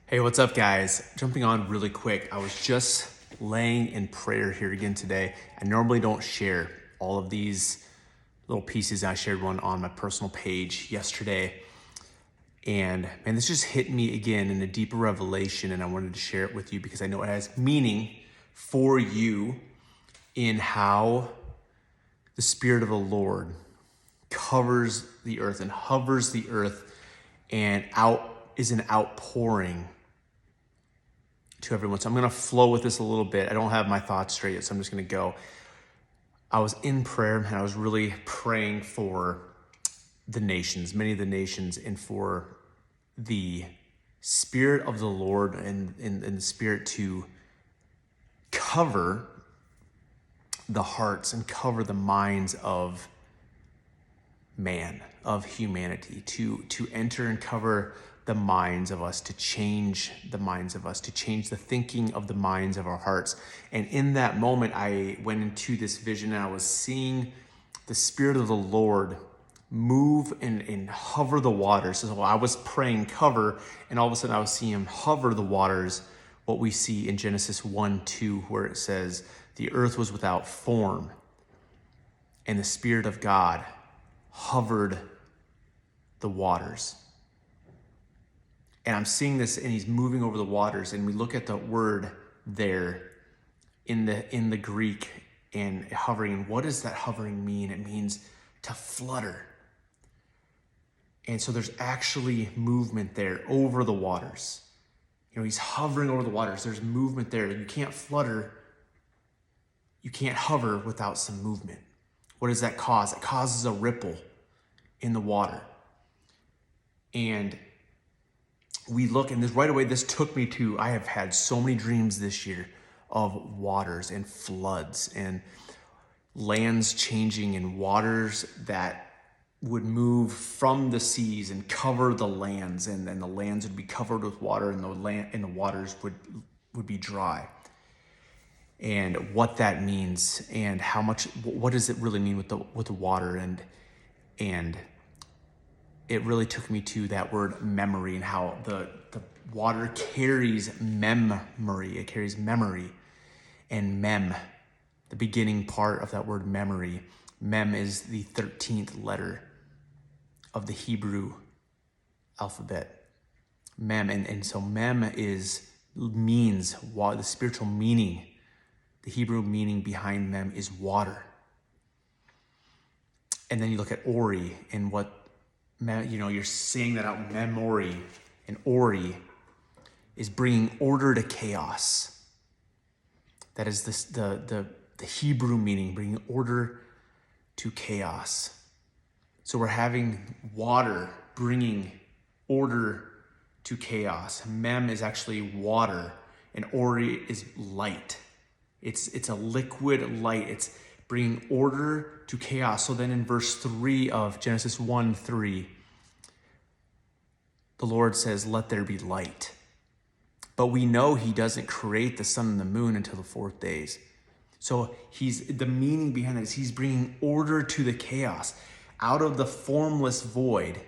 Hey, what's up, guys? Jumping on really quick. I was just laying in prayer here again today. I normally don't share all of these little pieces. I shared one on my personal page yesterday. And man, this just hit me again in a deeper revelation, and I wanted to share it with you because I know it has meaning for you in how the Spirit of the Lord covers the earth and hovers the earth and is an outpouring to everyone. So I'm going to flow with this a little bit. I don't have my thoughts straight yet, so I'm just going to go. I was in prayer and I was really praying for the nations, many of the nations, and for the Spirit of the Lord and the Spirit to cover the hearts and cover the minds of man, of humanity, to enter and cover the minds of us, to change the minds of us, to change the thinking of the minds of our hearts. And in that moment, I went into this vision and I was seeing the Spirit of the Lord move and hover the waters. So I was praying cover, and all of a sudden I was seeing him hover the waters, what we see in Genesis 1:2, where it says, the earth was without form, and the Spirit of God hovered the waters. And I'm seeing this, and he's moving over the waters, and we look at the word there in the Greek and hovering. What does that hovering mean? It means to flutter. And so there's actually movement there over the waters. You know, he's hovering over the waters. There's movement there. You can't flutter. You can't hover without some movement. What does that cause? It causes a ripple in the water. And we look, and this right away, this took me to, I have had so many dreams this year of waters and floods and lands changing and waters that would move from the seas and cover the lands, and the lands would be covered with water, and the waters would be dry. And what that means, and how much, what does it really mean with the water, and it really took me to that word memory, and how the water carries memory. It carries memory, and mem, the beginning part of that word memory. Mem is the 13th letter of the Hebrew alphabet. Mem, and so mem means the spiritual meaning. The Hebrew meaning behind mem is water. And then you look at ori, and what, you're saying that out, memory, and ori is bringing order to chaos. That is the Hebrew meaning, bringing order to chaos. So we're having water bringing order to chaos. Mem is actually water, and ori is light. It's a liquid light. It's bringing order to chaos. So then in verse 3 of Genesis 1:3, the Lord says, let there be light. But we know he doesn't create the sun and the moon until the 4th days. So the meaning behind that is he's bringing order to the chaos. Out of the formless void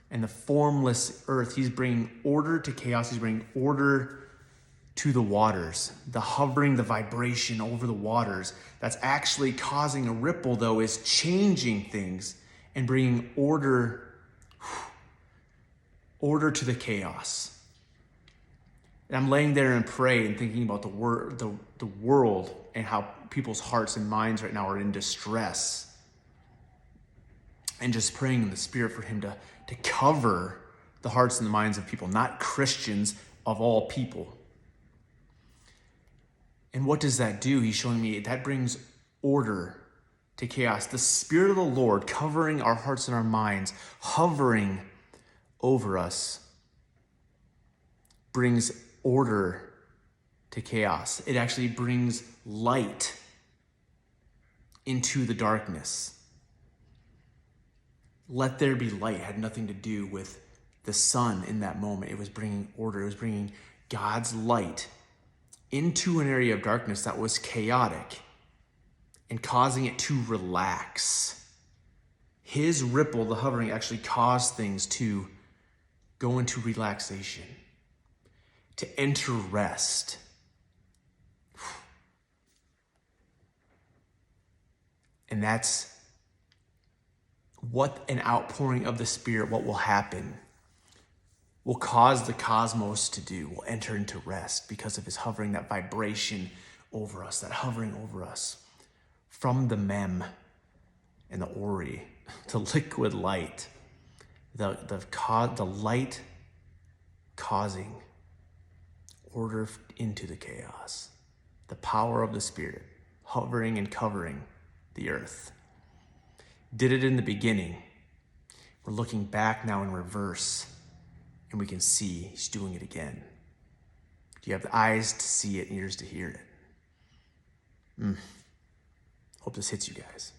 and the formless earth, he's bringing order to chaos. He's bringing order to the waters. The hovering, the vibration over the waters that's actually causing a ripple, though, is changing things and bringing order to the chaos. And I'm laying there and praying and thinking about the world and how people's hearts and minds right now are in distress. And just praying in the Spirit for him to cover the hearts and the minds of people, not Christians, of all people. And what does that do? He's showing me that brings order to chaos. The Spirit of the Lord covering our hearts and our minds, hovering over us, brings order to chaos. It actually brings light into the darkness. Let there be light had nothing to do with the sun in that moment. It was bringing order. It was bringing God's light into an area of darkness that was chaotic and causing it to relax. His ripple, the hovering, actually caused things to go into relaxation, to enter rest. And that's what an outpouring of the Spirit, what will happen, will cause the cosmos to do. Will enter into rest because of his hovering, that vibration over us, that hovering over us. From the mem and the ori, the liquid light, the light causing order into the chaos. The power of the Spirit hovering and covering the earth. Did it in the beginning. We're looking back now in reverse, and we can see he's doing it again. You have the eyes to see it and ears to hear it. Hope this hits you guys.